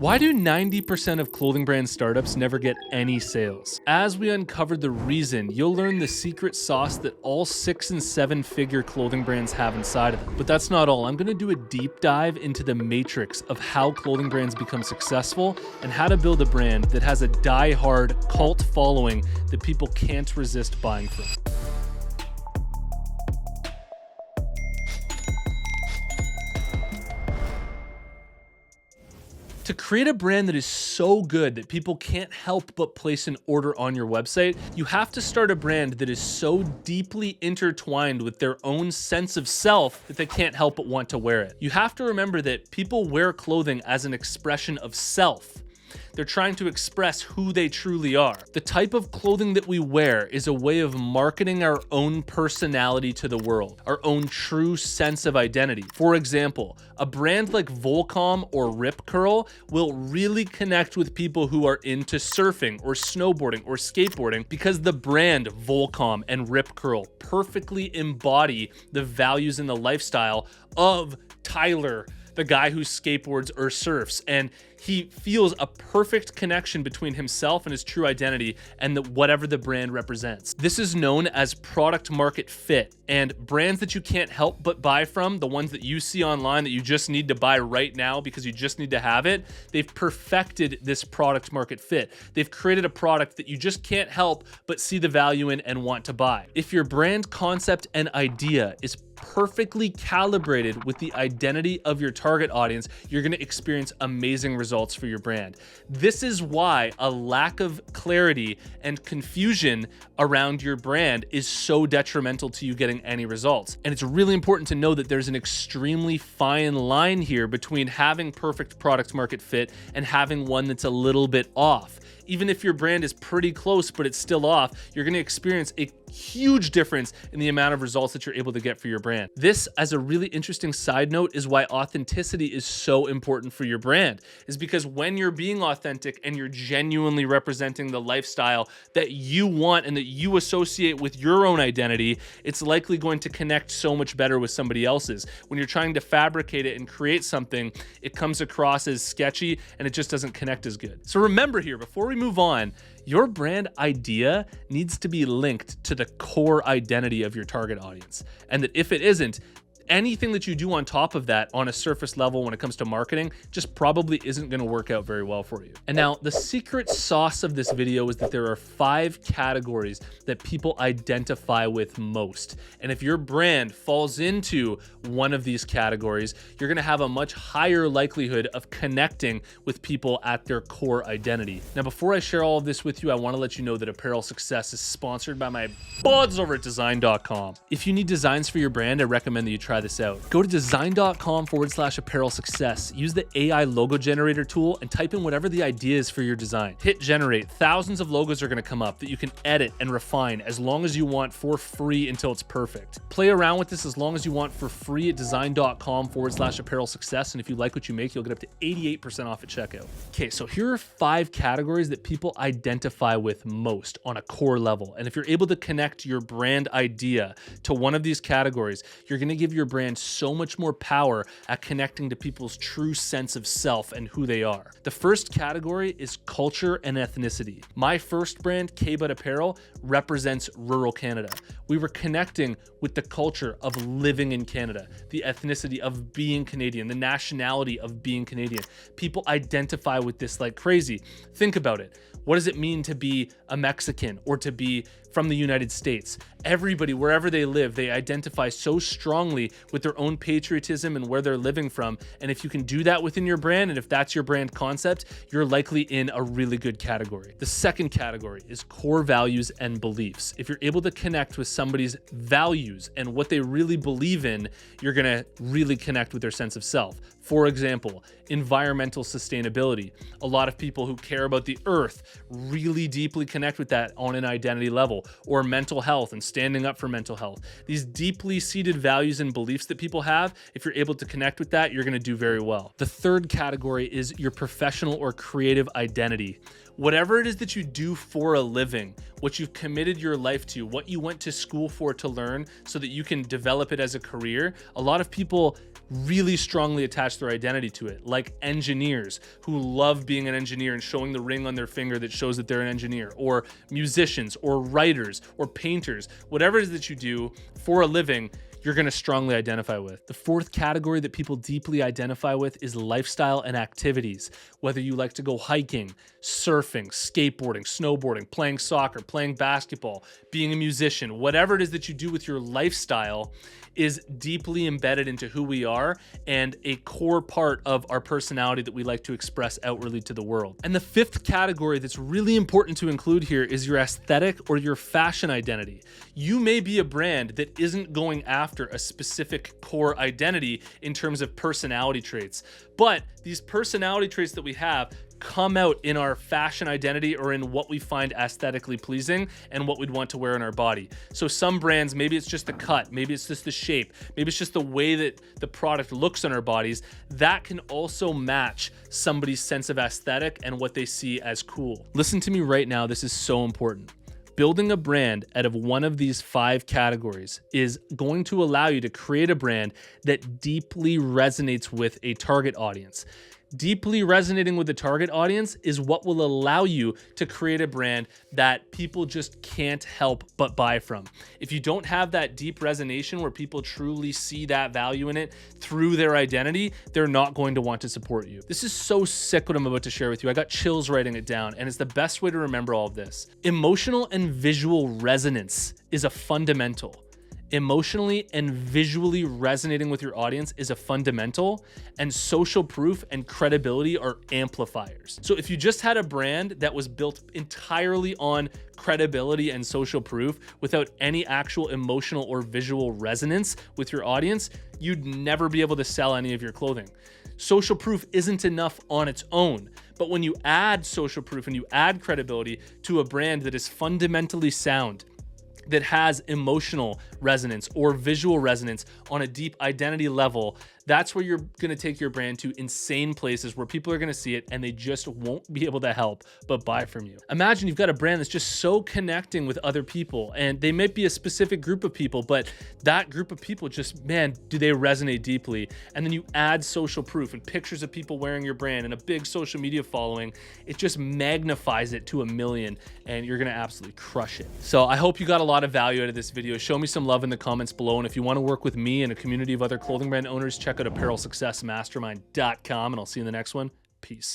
Why do 90% of clothing brand startups never get any sales? As we uncover the reason, you'll learn the secret sauce that all 6 and 7 figure clothing brands have inside of them. But that's not all. I'm going to do a deep dive into the matrix of how clothing brands become successful and how to build a brand that has a die-hard cult following that people can't resist buying from. To create a brand that is so good that people can't help but place an order on your website, you have to start a brand that is so deeply intertwined with their own sense of self that they can't help but want to wear it. You have to remember that people wear clothing as an expression of self. They're trying to express who they truly are. The type of clothing that we wear is a way of marketing our own personality to the world, our own true sense of identity. For example, a brand like Volcom or Rip Curl will really connect with people who are into surfing or snowboarding or skateboarding because the brand Volcom and Rip Curl perfectly embody the values and the lifestyle of Tyler, the guy who skateboards or surfs, and he feels a perfect connection between himself and his true identity and whatever the brand represents. This is known as product market fit, and brands that you can't help but buy from, the ones that you see online that you just need to buy right now because you just need to have it, they've perfected this product market fit. They've created a product that you just can't help but see the value in and want to buy. If your brand concept and idea is perfectly calibrated with the identity of your target audience, you're going to experience amazing results for your brand. This is why a lack of clarity and confusion around your brand is so detrimental to you getting any results. And it's really important to know that there's an extremely fine line here between having perfect product market fit and having one that's a little bit off. Even if your brand is pretty close, but it's still off, you're going to experience a huge difference in the amount of results that you're able to get for your brand. This, as a really interesting side note, is why authenticity is so important for your brand, is because when you're being authentic and you're genuinely representing the lifestyle that you want and that you associate with your own identity, it's likely going to connect so much better with somebody else's. When you're trying to fabricate it and create something, it comes across as sketchy and it just doesn't connect as good. So remember here, before we move on, your brand idea needs to be linked to the core identity of your target audience. And that if it isn't, anything that you do on top of that on a surface level when it comes to marketing just probably isn't going to work out very well for you. And now the secret sauce of this video is that there are 5 categories that people identify with most. And if your brand falls into one of these categories, you're going to have a much higher likelihood of connecting with people at their core identity. Now, before I share all of this with you, I want to let you know that Apparel Success is sponsored by my buds over at design.com. If you need designs for your brand, I recommend that you try this out. Go to design.com/apparel success. Use the AI logo generator tool and type in whatever the idea is for your design. Hit generate. Thousands of logos are going to come up that you can edit and refine as long as you want for free until it's perfect. Play around with this as long as you want for free at design.com/apparel success. And if you like what you make, you'll get up to 88% off at checkout. Okay, so here are 5 categories that people identify with most on a core level. And if you're able to connect your brand idea to one of these categories, you're going to give your brand so much more power at connecting to people's true sense of self and who they are. The first category is culture and ethnicity. My first brand, K-Bud Apparel, represents rural Canada. We were connecting with the culture of living in Canada, the ethnicity of being Canadian, the nationality of being Canadian. People identify with this like crazy. Think about it. What does it mean to be a Mexican or to be from the United States? Everybody, wherever they live, they identify so strongly with their own patriotism and where they're living from. And if you can do that within your brand, and if that's your brand concept, you're likely in a really good category. The second category is core values and beliefs. If you're able to connect with somebody's values and what they really believe in, you're gonna really connect with their sense of self. For example, environmental sustainability. A lot of people who care about the earth really deeply connect with that on an identity level, or mental health and standing up for mental health. These deeply seated values and beliefs that people have, if you're able to connect with that, you're going to do very well. The third category is your professional or creative identity. Whatever it is that you do for a living, what you've committed your life to, what you went to school for to learn so that you can develop it as a career, a lot of people really strongly attach attach their identity to it, like engineers who love being an engineer and showing the ring on their finger that shows that they're an engineer, or musicians, or writers, or painters, whatever it is that you do for a living, you're going to strongly identify with. The fourth category that people deeply identify with is lifestyle and activities. Whether you like to go hiking, surfing, skateboarding, snowboarding, playing soccer, playing basketball, being a musician, whatever it is that you do with your lifestyle is deeply embedded into who we are and a core part of our personality that we like to express outwardly to the world. And the fifth category that's really important to include here is your aesthetic or your fashion identity. You may be a brand that isn't going after a specific core identity in terms of personality traits, but these personality traits that we have come out in our fashion identity or in what we find aesthetically pleasing and what we'd want to wear in our body. So some brands, maybe it's just the cut, maybe it's just the shape, maybe it's just the way that the product looks on our bodies. That can also match somebody's sense of aesthetic and what they see as cool. Listen to me right now, this is so important. Building a brand out of one of these 5 categories is going to allow you to create a brand that deeply resonates with a target audience. Deeply resonating with the target audience is what will allow you to create a brand that people just can't help but buy from. If you don't have that deep resonation where people truly see that value in it through their identity, they're not going to want to support you. This is so sick what I'm about to share with you. I got chills writing it down, and it's the best way to remember all of this. Emotional and visual resonance is a fundamental. Emotionally and visually resonating with your audience is a fundamental, and social proof and credibility are amplifiers. So if you just had a brand that was built entirely on credibility and social proof without any actual emotional or visual resonance with your audience, you'd never be able to sell any of your clothing. Social proof isn't enough on its own, but when you add social proof and you add credibility to a brand that is fundamentally sound, that has emotional resonance or visual resonance on a deep identity level, that's where you're going to take your brand to insane places where people are going to see it and they just won't be able to help but buy from you. Imagine you've got a brand that's just so connecting with other people, and they might be a specific group of people, but that group of people just, man, do they resonate deeply. And then you add social proof and pictures of people wearing your brand and a big social media following. It just magnifies it to 1,000,000, and you're going to absolutely crush it. So I hope you got a lot of value out of this video. Show me some love in the comments below. And if you want to work with me and a community of other clothing brand owners, check out apparelsuccessmastermind.com, and I'll see you in the next one. Peace.